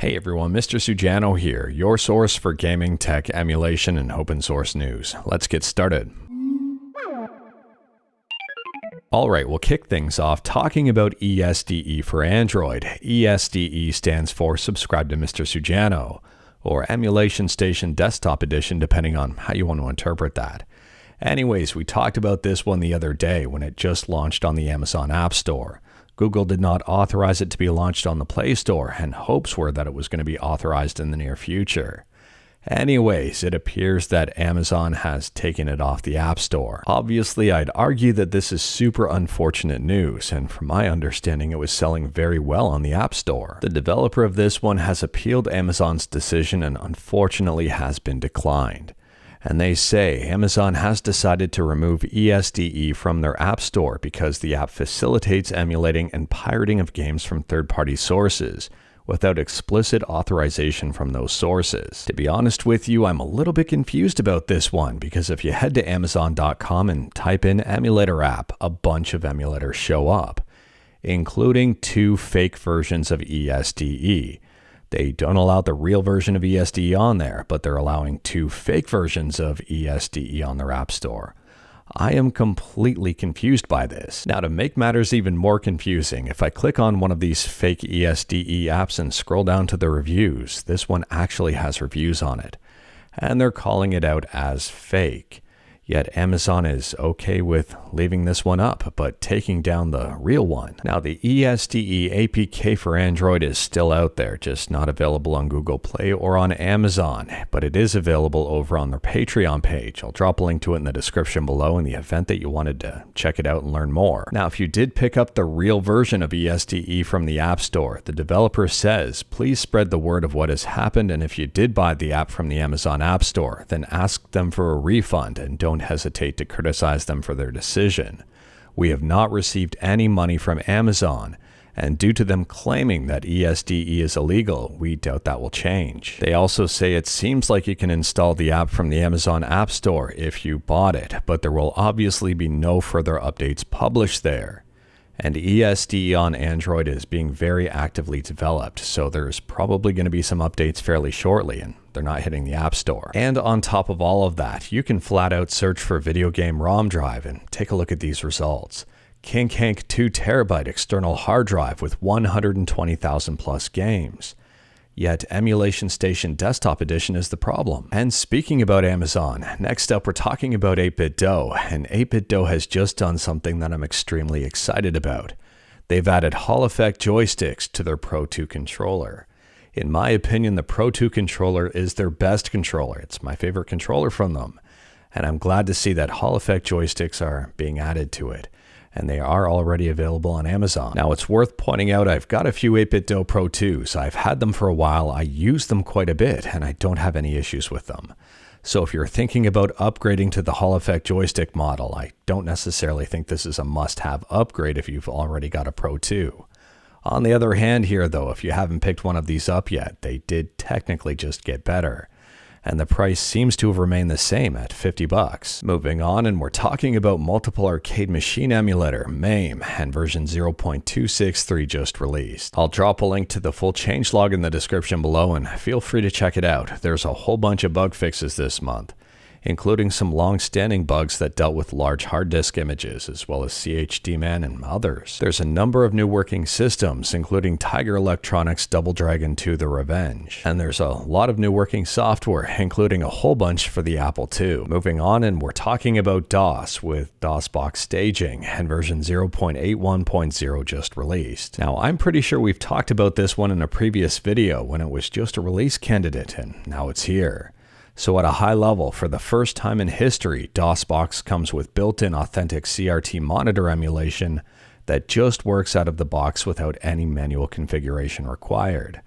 Hey everyone, Mr. Sujano here, your source for gaming, tech, emulation, and open source news. Let's get started. Alright, we'll kick things off talking about ESDE for Android. ESDE stands for Subscribe to Mr. Sujano, or Emulation Station Desktop Edition, depending on how you want to interpret that. Anyways, we talked about this one the other day when it just launched on the Amazon Appstore. Google did not authorize it to be launched on the Play Store, and hopes were that it was going to be authorized in the near future. Anyways, it appears that Amazon has taken it off the App Store. Obviously, I'd argue that this is super unfortunate news, and from my understanding, it was selling very well on the App Store. The developer of this one has appealed Amazon's decision and unfortunately has been declined. And they say Amazon has decided to remove ESDE from their App Store because the app facilitates emulating and pirating of games from third-party sources without explicit authorization from those sources. To be honest with you, I'm a little bit confused about this one because if you head to Amazon.com and type in emulator app, a bunch of emulators show up, including 2 fake versions of ESDE. They don't allow the real version of ESDE on there, but they're allowing 2 fake versions of ESDE on their App Store. I am completely confused by this. Now, to make matters even more confusing, if I click on one of these fake ESDE apps and scroll down to the reviews, this one actually has reviews on it, and they're calling it out as fake. Yet Amazon is okay with leaving this one up, but taking down the real one. Now, the ESDE APK for Android is still out there, just not available on Google Play or on Amazon, but it is available over on their Patreon page. I'll drop a link to it in the description below in the event that you wanted to check it out and learn more. Now, if you did pick up the real version of ESDE from the App Store, the developer says, please spread the word of what has happened, and if you did buy the app from the Amazon App Store, then ask them for a refund and don't hesitate to criticize them for their decision. We have not received any money from Amazon, and due to them claiming that ESDE is illegal, we doubt that will change. They also say it seems like you can install the app from the Amazon App Store if you bought it, but there will obviously be no further updates published there. And ESDE on Android is being very actively developed, so there's probably going to be some updates fairly shortly, and they're not hitting the App Store. And on top of all of that, you can flat out search for video game ROM drive and take a look at these results. King Hank 2 terabyte external hard drive with 120,000 plus games. Yet Emulation Station Desktop Edition is the problem. And speaking about Amazon, next up we're talking about 8BitDo, and 8BitDo has just done something that I'm extremely excited about. They've added Hall effect joysticks to their Pro 2 controller. In my opinion, the Pro 2 controller is their best controller. It's my favorite controller from them. And I'm glad to see that Hall effect joysticks are being added to it. And they are already available on Amazon. Now, it's worth pointing out I've got a few 8BitDo Pro 2s. I've had them for a while, I use them quite a bit, and I don't have any issues with them. So if you're thinking about upgrading to the Hall effect joystick model, I don't necessarily think this is a must-have upgrade if you've already got a Pro 2. On the other hand here, though, if you haven't picked one of these up yet, they did technically just get better. And the price seems to have remained the same at $50. Moving on, and we're talking about Multiple Arcade Machine Emulator, MAME, and version 0.263 just released. I'll drop a link to the full changelog in the description below, and feel free to check it out. There's a whole bunch of bug fixes this month, including some long-standing bugs that dealt with large hard disk images, as well as CHDman and others. There's a number of new working systems, including Tiger Electronics' Double Dragon 2 The Revenge. And there's a lot of new working software, including a whole bunch for the Apple II. Moving on, and we're talking about DOS with DosBOX Staging, and version 0.81.0 just released. Now, I'm pretty sure we've talked about this one in a previous video when it was just a release candidate, and now it's here. So at a high level, for the first time in history, DOSBox comes with built-in authentic CRT monitor emulation that just works out of the box without any manual configuration required.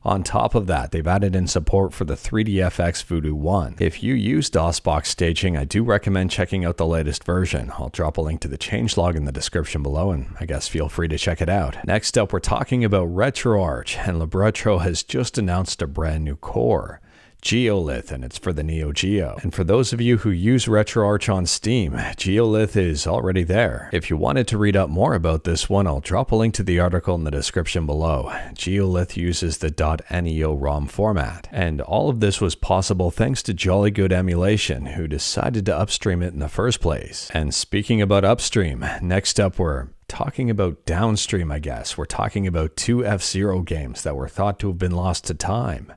On top of that, they've added in support for the 3DFX Voodoo 1. If you use DOSBox Staging, I do recommend checking out the latest version. I'll drop a link to the changelog in the description below, and I guess feel free to check it out. Next up, we're talking about RetroArch, and LibRetro has just announced a brand new core. Geolith, and it's for the Neo Geo. And for those of you who use RetroArch on Steam, Geolith is already there. If you wanted to read up more about this one, I'll drop a link to the article in the description below. Geolith uses the .neo ROM format, and all of this was possible thanks to Jolly Good Emulation, who decided to upstream it in the first place. And speaking about upstream, next up we're talking about downstream, I guess. We're talking about 2 F-Zero games that were thought to have been lost to time,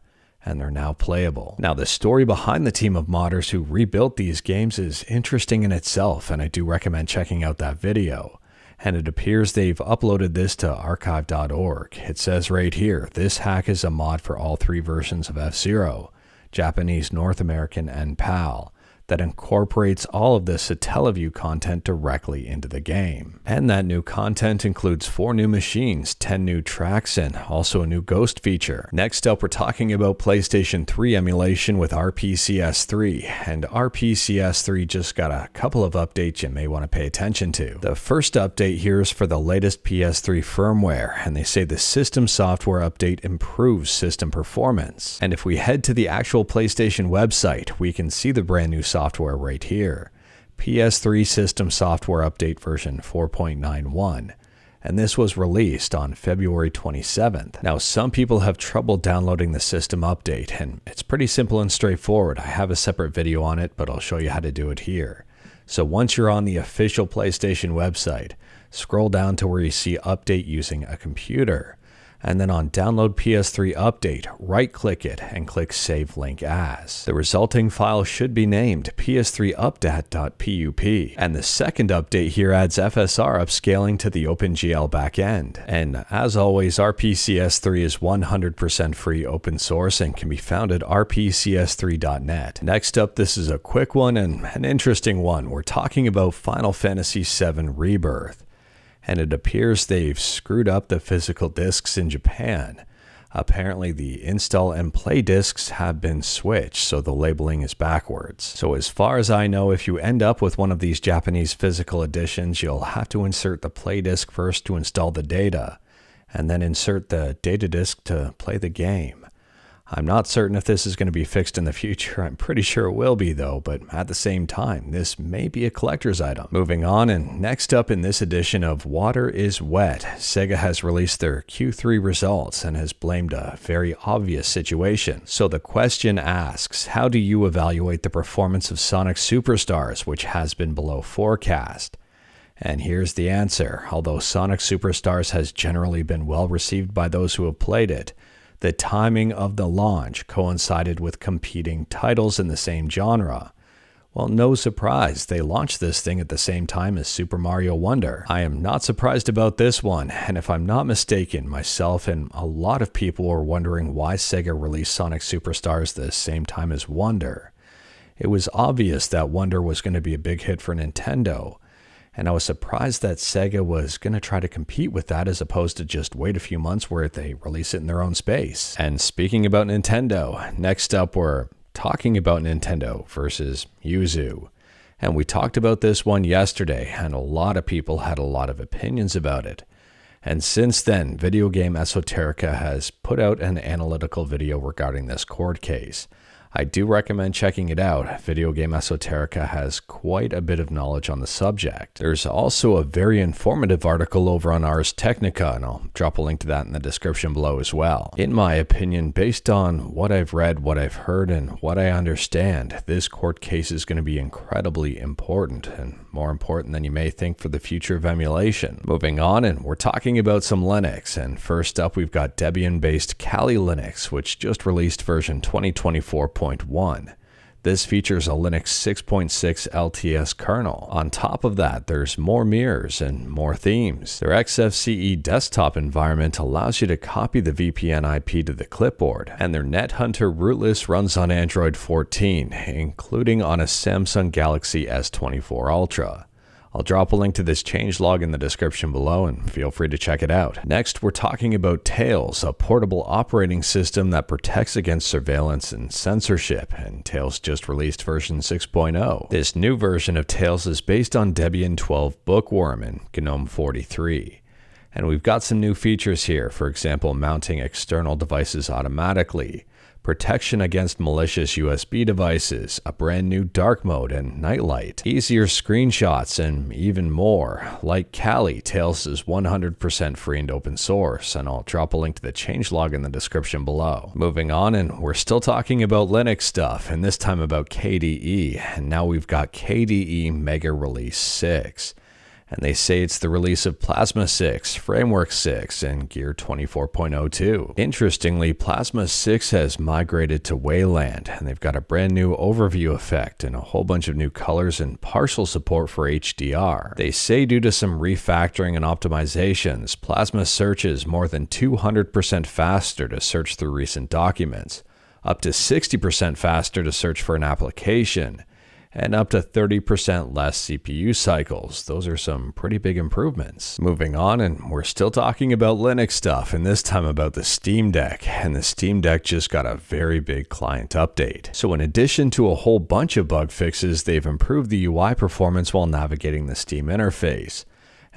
and they're now playable. Now, the story behind the team of modders who rebuilt these games is interesting in itself, and I do recommend checking out that video. And it appears they've uploaded this to archive.org. It says right here, this hack is a mod for all 3 versions of F-Zero, Japanese, North American, and PAL, that incorporates all of the Satellaview content directly into the game. And that new content includes 4 new machines, 10 new tracks, and also a new ghost feature. Next up, we're talking about PlayStation 3 emulation with RPCS3, and RPCS3 just got a couple of updates you may want to pay attention to. The first update here is for the latest PS3 firmware, and they say the system software update improves system performance. And if we head to the actual PlayStation website, we can see the brand new software right here. PS3 System Software Update version 4.91, and this was released on February 27th. Now, some people have trouble downloading the system update, and it's pretty simple and straightforward. I have a separate video on it, but I'll show you how to do it here. So once you're on the official PlayStation website, scroll down to where you see Update using a computer, and then on Download PS3 Update, right-click it and click Save Link As. The resulting file should be named ps3updat.pup, and the second update here adds FSR upscaling to the OpenGL backend. And as always, RPCS3 is 100% free open source and can be found at rpcs3.net. Next up, this is a quick one and an interesting one. We're talking about Final Fantasy VII Rebirth. And it appears they've screwed up the physical discs in Japan. Apparently the install and play discs have been switched, so the labeling is backwards. So as far as I know, if you end up with one of these Japanese physical editions, you'll have to insert the play disc first to install the data, and then insert the data disc to play the game. I'm not certain if this is going to be fixed in the future. I'm pretty sure it will be though, but at the same time, this may be a collector's item. Moving on, and next up in this edition of Water is Wet, Sega has released their Q3 results and has blamed a very obvious situation. So the question asks, how do you evaluate the performance of Sonic Superstars, which has been below forecast? And here's the answer. Although Sonic Superstars has generally been well received by those who have played it, the timing of the launch coincided with competing titles in the same genre. Well, no surprise, they launched this thing at the same time as Super Mario Wonder. I am not surprised about this one, and if I'm not mistaken, myself and a lot of people were wondering why Sega released Sonic Superstars the same time as Wonder. It was obvious that Wonder was going to be a big hit for Nintendo, and I was surprised that Sega was going to try to compete with that as opposed to just wait a few months where they release it in their own space. And speaking about Nintendo, next up we're talking about Nintendo versus Yuzu. And we talked about this one yesterday, and a lot of people had a lot of opinions about it. And since then, Video Game Esoterica has put out an analytical video regarding this court case. I do recommend checking it out. Video Game Esoterica has quite a bit of knowledge on the subject. There's also a very informative article over on Ars Technica, and I'll drop a link to that in the description below as well. In my opinion, based on what I've read, what I've heard, and what I understand, this court case is going to be incredibly important, and more important than you may think for the future of emulation. Moving on, and we're talking about some Linux, and first up we've got Debian-based Kali Linux, which just released version 2024.1. This features a Linux 6.6 LTS kernel. On top of that, there's more mirrors and more themes. Their XFCE desktop environment allows you to copy the VPN IP to the clipboard, and their NetHunter rootless runs on Android 14, including on a Samsung Galaxy S24 Ultra. I'll drop a link to this changelog in the description below, and feel free to check it out. Next, we're talking about Tails, a portable operating system that protects against surveillance and censorship, and Tails just released version 6.0. This new version of Tails is based on Debian 12 Bookworm and GNOME 43. And we've got some new features here, for example, mounting external devices automatically, protection against malicious USB devices, a brand new dark mode and nightlight, easier screenshots, and even more. Like Kali, Tails is 100% free and open source, and I'll drop a link to the changelog in the description below. Moving on, and we're still talking about Linux stuff, and this time about KDE, and now we've got KDE MegaRelease 6. And they say it's the release of Plasma 6, Framework 6, and Gear 24.02. Interestingly, Plasma 6 has migrated to Wayland, and they've got a brand new overview effect and a whole bunch of new colors and partial support for HDR. They say due to some refactoring and optimizations, Plasma searches more than 200% faster to search through recent documents, up to 60% faster to search for an application, and up to 30% less CPU cycles. Those are some pretty big improvements. Moving on, and we're still talking about Linux stuff, and this time about the Steam Deck. And the Steam Deck just got a very big client update. So in addition to a whole bunch of bug fixes, they've improved the UI performance while navigating the Steam interface.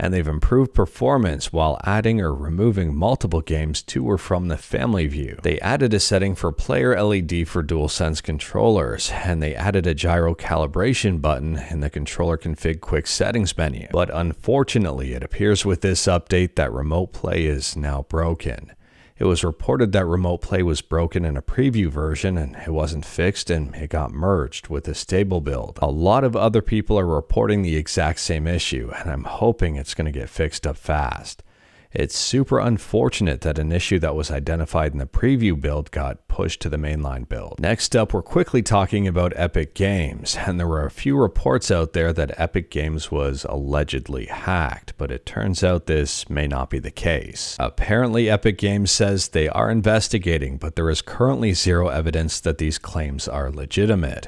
And they've improved performance while adding or removing multiple games to or from the family view. They added a setting for player LED for DualSense controllers, and they added a gyro calibration button in the controller config quick settings menu. But unfortunately, it appears with this update that remote play is now broken. It was reported that remote play was broken in a preview version and it wasn't fixed and it got merged with a stable build. A lot of other people are reporting the exact same issue, and I'm hoping it's going to get fixed up fast. It's super unfortunate that an issue that was identified in the preview build got pushed to the mainline build. Next up, we're quickly talking about Epic Games, and there were a few reports out there that Epic Games was allegedly hacked, but it turns out this may not be the case. Apparently, Epic Games says they are investigating, but there is currently zero evidence that these claims are legitimate.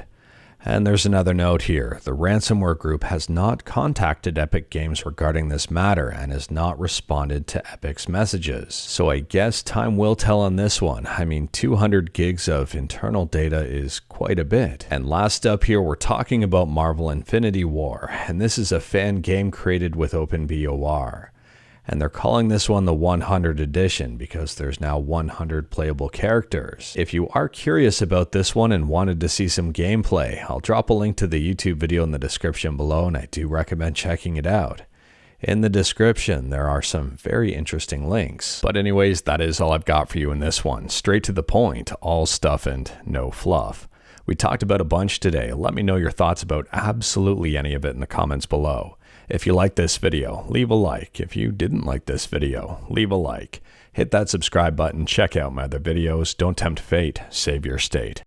And there's another note here. The ransomware group has not contacted Epic Games regarding this matter and has not responded to Epic's messages. So I guess time will tell on this one. I mean, 200 gigs of internal data is quite a bit. And last up here, we're talking about Marvel Infinity War, and this is a fan game created with OpenBOR. And they're calling this one the 100 edition because there's now 100 playable characters. If you are curious about this one and wanted to see some gameplay, I'll drop a link to the YouTube video in the description below, and I do recommend checking it out. In the description, there are some very interesting links. But anyways, that is all I've got for you in this one. Straight to the point, all stuff and no fluff. We talked about a bunch today. Let me know your thoughts about absolutely any of it in the comments below. If you liked this video, leave a like. If you didn't like this video, leave a like. Hit that subscribe button, check out my other videos. Don't tempt fate, save your state.